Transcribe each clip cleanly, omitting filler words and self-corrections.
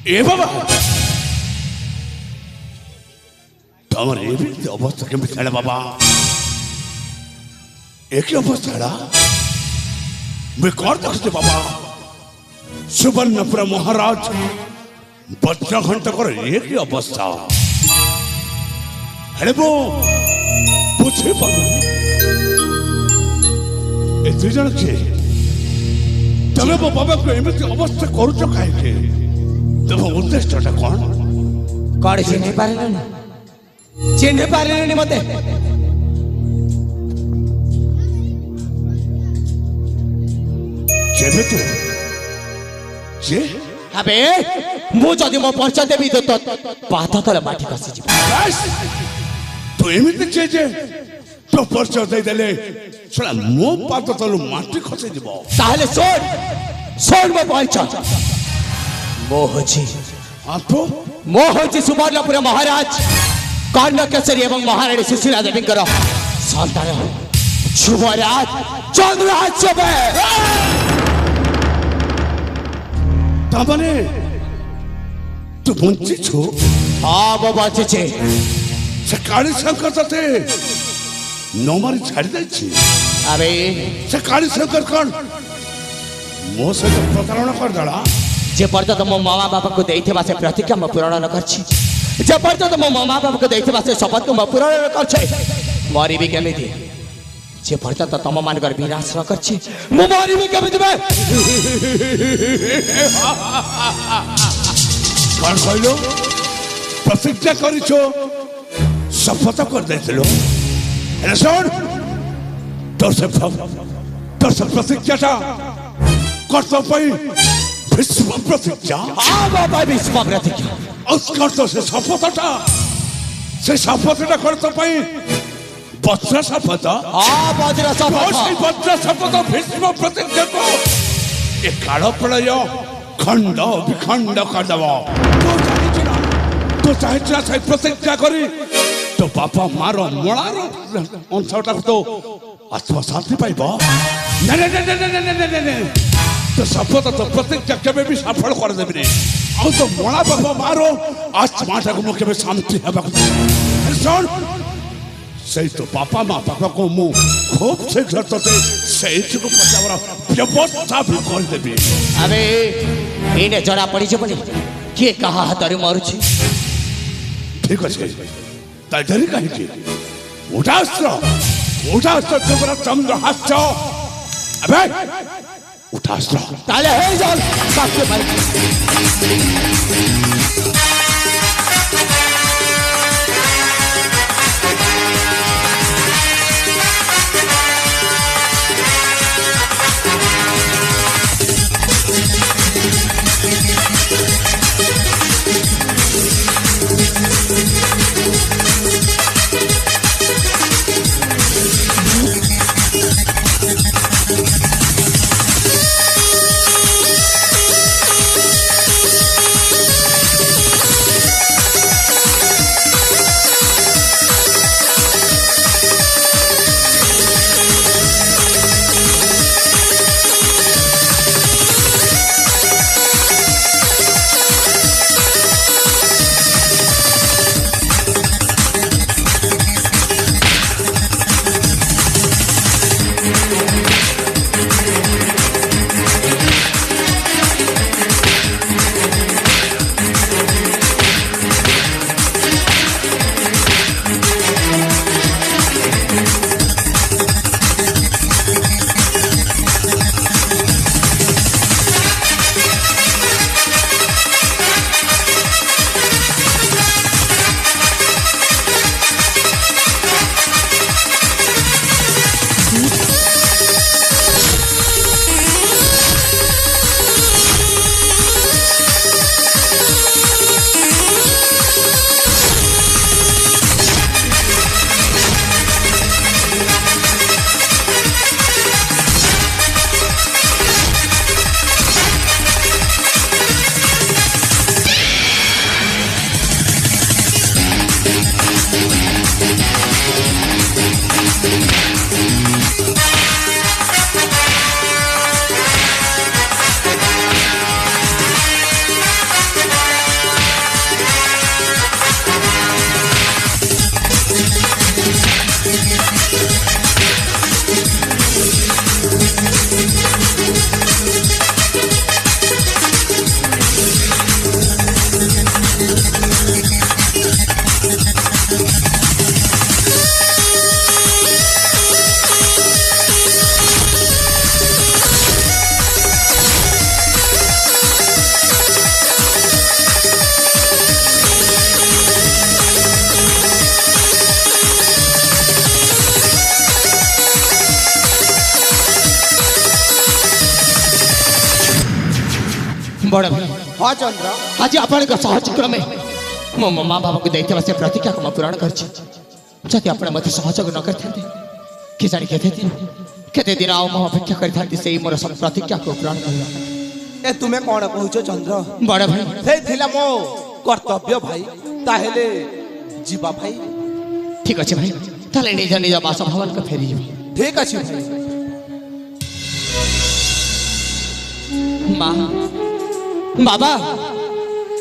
ए बाबा तमर एमती अवस्था केमती है बाबा एक अवस्था है मैं कौन देखते बाबा सुवर्णपुर महाराज वज्रघंट कर एक अवस्था है वो बुझे बाबा ए दुई जन किए तमे मो बाबा को एमती अवस्था करुच कहीं तुम उद्देश्यटा कौन कौन चिन्ह पारे मत अबे मु जदि मो परिचय देवी तो पाद तले माटी खसी जीव तो एमती चे जे तो परिचय दे देले छला मो पाद तले माटी खसी जीव ताहले सोन मो परिचय मोहजी सुवर्णपुर महाराज कर्णकेशरी एवं महारानी सुशीला देवी सन्तान युवराज चंद्रहास तू बंची छो हाँ वो बंची छे से काली शंकर तते नौमारी छाड़ी दे छी अबे से काली शंकर कौन मो से तो प्रतारणा कर दला जे पर्यंत मो मामा बापा को देइथिबा से प्रतिज्ञा म पूर्ण न करछि जे पर्यंत मो मामा बापा को देइथिबा से शपथ को म पूर्ण न करछि मरी भी केमिति जे पर्यंत तम मानकर विनाश न करछि मो मरी भी केमिति बे कौन कहलो प्रतिज्ञा करिछो शपथ कर देथिलो एला सुन तो से प्रतिज्ञाटा करतो पई विश्व प्रतिज्ञा हाँ बाबा विश्व प्रतिज्ञा उत्कर्ष से शपथटा करतो पई वज्र शपथ हाँ वज्र शपथ वज्र शपथ विश्व प्रतिज्ञा को ए काल प्रलय खंड विखंड कर दब तो चाहिए से प्रतिज्ञा करी तो बापा मार मलार अंशटा तो आत्म शांति पाइब तो शपथ तो प्रतिज्ञा केबे भी सफल कर देबे आ तो मणा बाबा मारो आत्माटा को केबे शांति हेबा सुन से तो पापा माँ पापा को मु खूब शीघ्र तते से को पचावर व्यवस्था भी कर देबे अबे इने जड़ा पड़ी जे बनी के कहा हाथ रे मारुछि ठीक अछि तजरी कहि के उठास्त्र जबरा चंद्रहास अबे उठास्त्र ताले हे जान साथे भाई बड़ भाई हाँ चंद्र आज आपणक सहज क्रमे मो माँ बाबा को देते से प्रतिज्ञा को पूरण करती आप मत सहयोग न करते कि जाणी केते दिन आउ मो अपेक्षा करते से मोर सब प्रतिज्ञा को पूरण कर ए तुम्हें कौन कहूच चंद्र बड़ भाई से थिला मो कर्तव्य भाई ताहेले जीवा भाई ठीक अच्छे भाई ताले निज निज बासभवन को फेरी ठीक अच्छे भाई माँ बाबा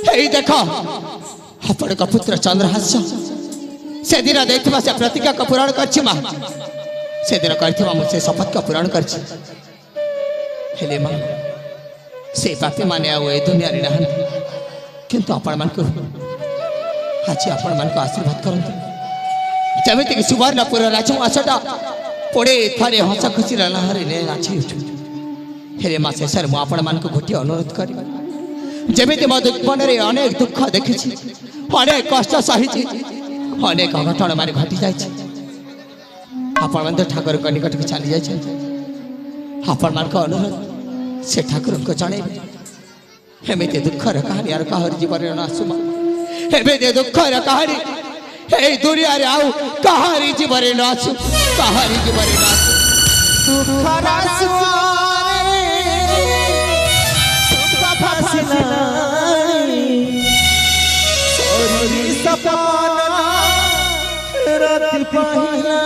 हे देख आपण का पुत्र चंद्रहास्य से दिन देखा से प्रतिज्ञा को पूरण कर से दिन कर शपथ का पूरण कर से पापी माने आए दुनिया रे नहां किंतु आपण मन को आज आपण मन को आशीर्वाद करते जमिति कि सुवर्णपुर राजमासटा पड़े थारे हस खुशी लहरे ने नाची उठू हेरे माँ शेष मु आपण मान को गोटे अनुरोध कर जमिति मो जीवन में अनेक दुख देखी अनेक कष्ट सही अनेक अघटन मान घटी जाए आपण मन ठाकुर को निकट को चली जाए आपण मान को अनुरोध से ठाकुर को जनइबे एमती दुखर कहानी आर कहर जीवन न आसुमा एमती दुखर कहानी ए दुनिया रे आउ कहारी जीवन न आसु कहारी जीवन न आसु दुखर सपना राति पहिला